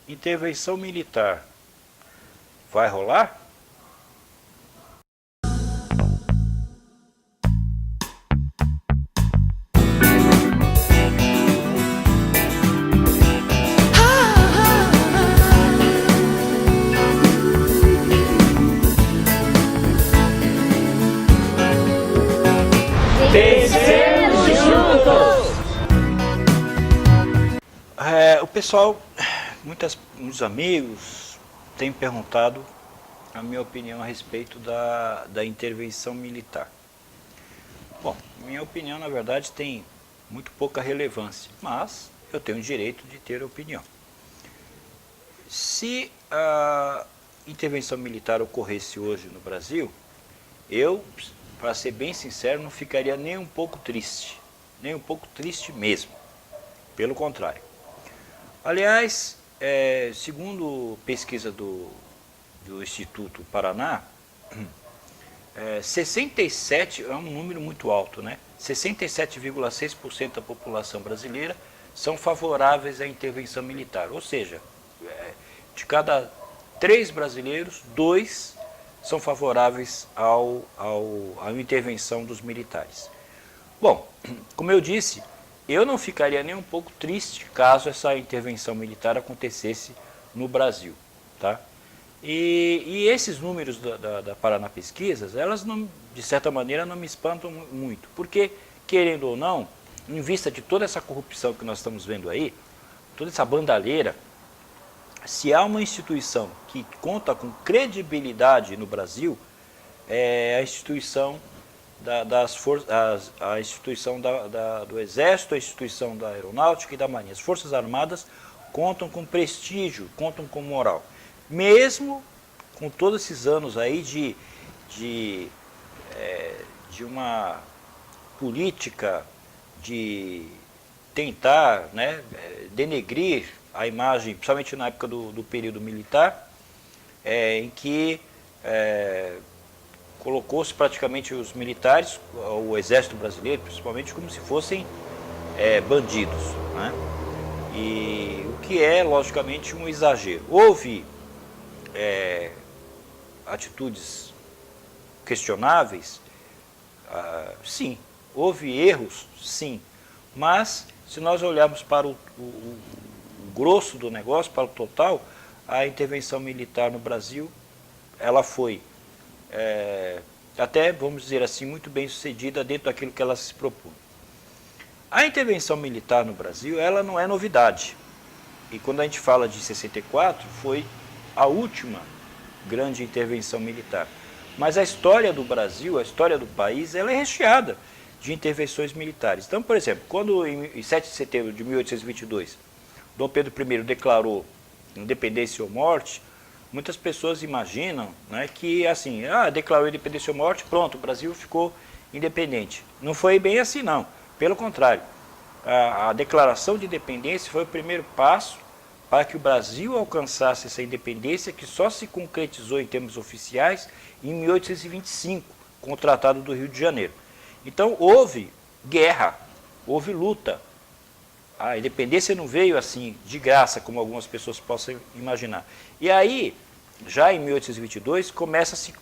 Intervenção militar vai rolar? Vencermos juntos! O pessoal, muitos amigos têm perguntado a minha opinião a respeito da intervenção militar. Bom, minha opinião na verdade tem muito pouca relevância, mas eu tenho o direito de ter opinião. Se a intervenção militar ocorresse hoje no Brasil, eu, para ser bem sincero, não ficaria nem um pouco triste mesmo, pelo contrário. Aliás, segundo pesquisa do Instituto Paraná, 67 é um número muito alto, né? 67,6% da população brasileira são favoráveis à intervenção militar, ou seja, de cada 3 brasileiros, 2 são favoráveis à intervenção dos militares. Bom, como eu disse, eu não ficaria nem um pouco triste caso essa intervenção militar acontecesse no Brasil, tá? E esses números da Paraná Pesquisas, elas não, de certa maneira não me espantam muito, porque, querendo ou não, em vista de toda essa corrupção que nós estamos vendo aí, toda essa bandalheira, se há uma instituição que conta com credibilidade no Brasil, é a instituição a instituição do Exército, a instituição da Aeronáutica e da Marinha. As Forças Armadas contam com prestígio, contam com moral. Mesmo com todos esses anos aí de uma política de tentar, né, denegrir a imagem, principalmente na época do período militar, em que colocou-se praticamente os militares, o exército brasileiro principalmente, como se fossem bandidos, né? E o que é, logicamente, um exagero. Houve atitudes questionáveis, sim. Houve erros, sim. Mas, se nós olharmos para o grosso do negócio, para o total, a intervenção militar no Brasil, ela foi até, vamos dizer assim, muito bem sucedida dentro daquilo que ela se propõe. A intervenção militar no Brasil, ela não é novidade. E quando a gente fala de 64, foi a última grande intervenção militar. Mas a história do Brasil, a história do país, ela é recheada de intervenções militares. Então, por exemplo, quando em 7 de setembro de 1822, Dom Pedro I declarou independência ou morte, muitas pessoas imaginam, né, que assim, declarou independência ou morte, pronto, o Brasil ficou independente. Não foi bem assim, não. Pelo contrário, a declaração de independência foi o primeiro passo para que o Brasil alcançasse essa independência, que só se concretizou em termos oficiais em 1825, com o Tratado do Rio de Janeiro. Então houve guerra, houve luta. A independência não veio assim, de graça, como algumas pessoas possam imaginar. E aí, já em 1822, começa a se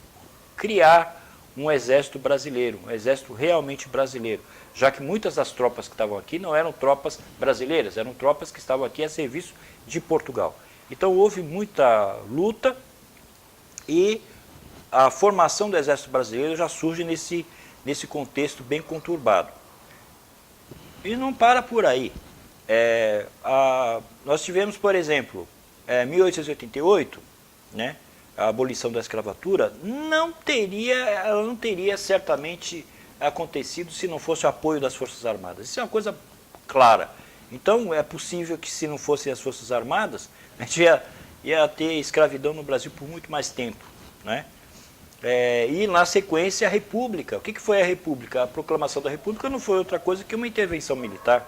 criar um exército brasileiro, um exército realmente brasileiro, já que muitas das tropas que estavam aqui não eram tropas brasileiras, eram tropas que estavam aqui a serviço de Portugal. Então houve muita luta e a formação do exército brasileiro já surge nesse contexto bem conturbado. E não para por aí. Nós tivemos, por exemplo, 1888, né, a abolição da escravatura, ela não teria certamente acontecido se não fosse o apoio das Forças Armadas. Isso é uma coisa clara. Então, é possível que, se não fossem as Forças Armadas, a gente ia ter escravidão no Brasil por muito mais tempo, né? E, na sequência, a República. O que foi a República? A proclamação da República não foi outra coisa que uma intervenção militar,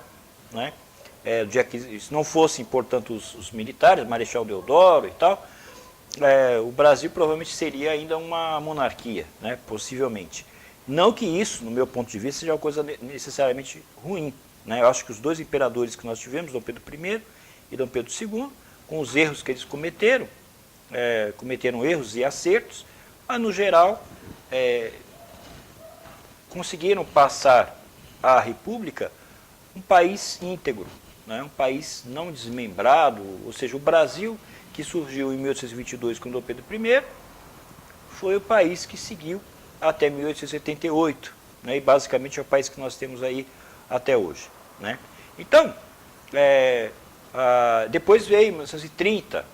né? Se não fossem, portanto, os militares, Marechal Deodoro e tal, o Brasil provavelmente seria ainda uma monarquia, né? Possivelmente. Não que isso, no meu ponto de vista, seja uma coisa necessariamente ruim, né? Eu acho que os dois imperadores que nós tivemos, Dom Pedro I e Dom Pedro II, com os erros que eles cometeram, cometeram erros e acertos, mas no geral conseguiram passar a República um país íntegro, né? Um país não desmembrado, ou seja, o Brasil, que surgiu em 1822 com Dom Pedro I, foi o país que seguiu até 1878, né? E basicamente é o país que nós temos aí até hoje, né? Então, depois veio 1930,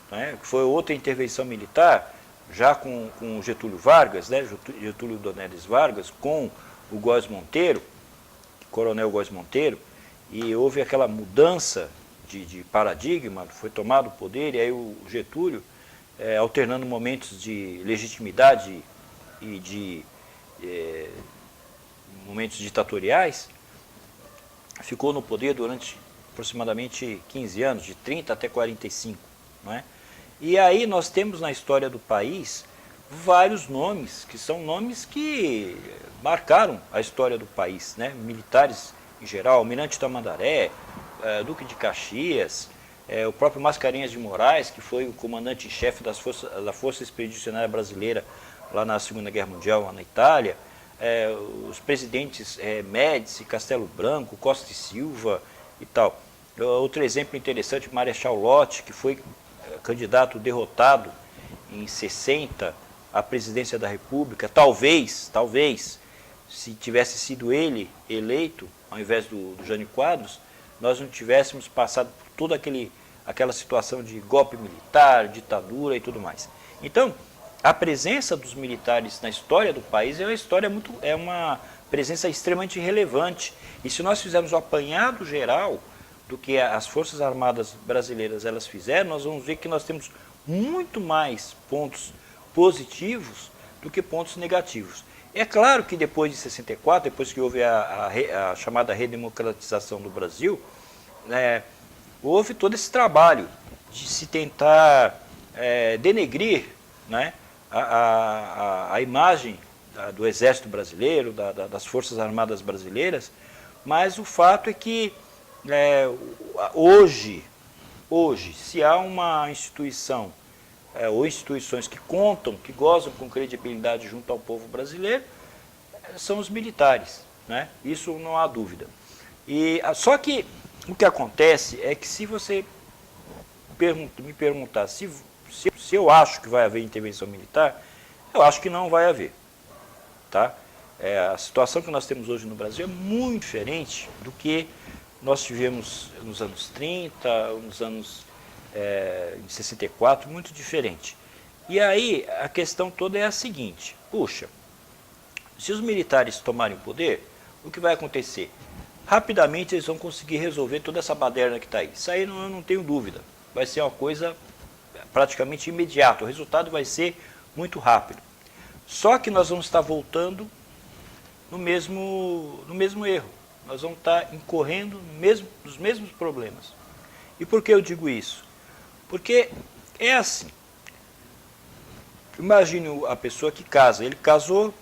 né? Que foi outra intervenção militar, já com Getúlio Vargas, né? Getúlio Donelis Vargas, com o Góes Monteiro, Coronel Góes Monteiro, e houve aquela mudança de paradigma, foi tomado o poder, e aí o Getúlio, alternando momentos de legitimidade e de momentos ditatoriais, ficou no poder durante aproximadamente 15 anos, de 30 até 45, não é? E aí nós temos na história do país vários nomes, que são nomes que marcaram a história do país, né? Militares em geral, Almirante Tamandaré, Duque de Caxias, o próprio Mascarenhas de Moraes, que foi o comandante-chefe da Força Expedicionária Brasileira lá na Segunda Guerra Mundial, lá na Itália, os presidentes Médici, Castelo Branco, Costa e Silva e tal. Outro exemplo interessante, Marechal Lott, que foi candidato derrotado em 60 à presidência da República. Talvez, se tivesse sido ele eleito, ao invés do Jânio Quadros, nós não tivéssemos passado por toda aquela situação de golpe militar, ditadura e tudo mais. Então, a presença dos militares na história do país é uma presença extremamente relevante. E se nós fizermos o apanhado geral do que as Forças Armadas brasileiras elas fizeram, nós vamos ver que nós temos muito mais pontos positivos do que pontos negativos. É claro que depois de 64, depois que houve a chamada redemocratização do Brasil, houve todo esse trabalho de se tentar denegrir, né, a imagem do Exército Brasileiro, das Forças Armadas Brasileiras, mas o fato é que hoje, se há uma instituição ou instituições que contam, que gozam com credibilidade junto ao povo brasileiro, são os militares, né? Isso não há dúvida. Só que o que acontece é que se você me perguntar se eu acho que vai haver intervenção militar, eu acho que não vai haver. Tá? A situação que nós temos hoje no Brasil é muito diferente do que nós tivemos nos anos 30, nos anos em 64, muito diferente. E aí a questão toda é a seguinte: puxa, se os militares tomarem o poder, o que vai acontecer? Rapidamente eles vão conseguir resolver toda essa baderna que está aí. Isso aí eu não tenho dúvida. Vai ser uma coisa praticamente imediata. O resultado vai ser muito rápido. Só que nós vamos estar voltando no mesmo erro. Nós vamos estar incorrendo nos mesmos problemas. E por que eu digo isso? Porque é assim. Imagine a pessoa que casa. Ele casou,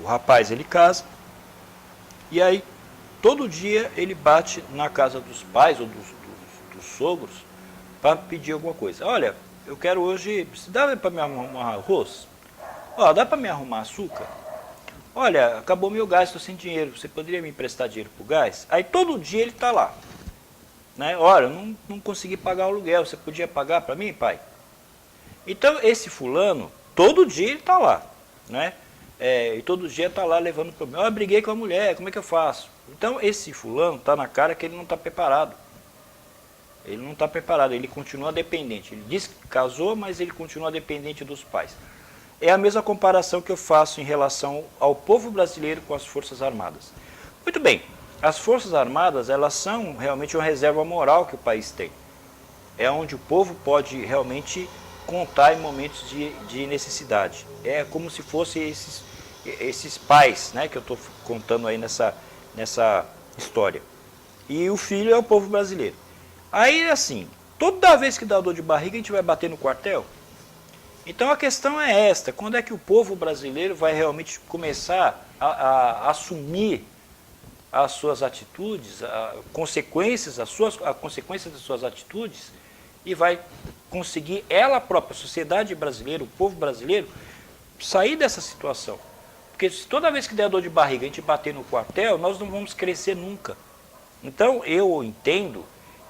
o rapaz ele casa, e aí todo dia ele bate na casa dos pais ou dos sogros para pedir alguma coisa. Olha, eu quero hoje, dá para me arrumar arroz? Ó, dá para me arrumar açúcar? Olha, acabou meu gás, estou sem dinheiro, você poderia me emprestar dinheiro para o gás? Aí todo dia ele está lá. Né? Olha, eu não consegui pagar o aluguel, você podia pagar para mim, pai? Então esse fulano, todo dia ele está lá. Né? E todo dia está lá levando problema. Eu briguei com a mulher, como é que eu faço? Então esse fulano está na cara que ele não está preparado. Ele não está preparado, ele continua dependente. Ele diz que casou, mas ele continua dependente dos pais. É a mesma comparação que eu faço em relação ao povo brasileiro com as Forças Armadas. Muito bem, as Forças Armadas, elas são realmente uma reserva moral que o país tem. É onde o povo pode realmente contar em momentos de necessidade. É como se fossem esses pais, né, que eu estou contando aí nessa história. E o filho é o povo brasileiro. Aí, assim, toda vez que dá dor de barriga, a gente vai bater no quartel? Então a questão é esta: quando é que o povo brasileiro vai realmente começar a assumir as suas atitudes, a consequência das suas atitudes, e vai conseguir ela própria, a sociedade brasileira, o povo brasileiro, sair dessa situação. Porque se toda vez que der dor de barriga a gente bater no quartel, nós não vamos crescer nunca. Então eu entendo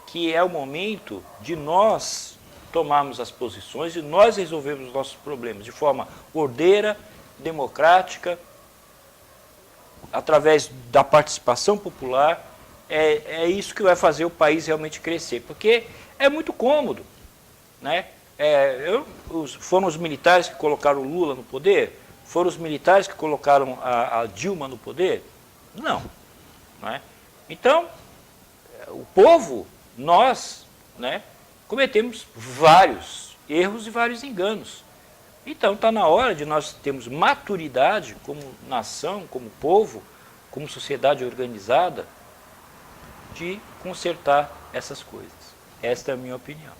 que é o momento de nós tomarmos as posições e nós resolvermos os nossos problemas de forma ordeira, democrática, através da participação popular. É isso que vai fazer o país realmente crescer, porque é muito cômodo, né? Foram os militares que colocaram o Lula no poder? Foram os militares que colocaram a Dilma no poder? Não. Não é? Então, o povo, nós, né, cometemos vários erros e vários enganos. Então, está na hora de nós termos maturidade como nação, como povo, como sociedade organizada, de consertar essas coisas. Esta é a minha opinião.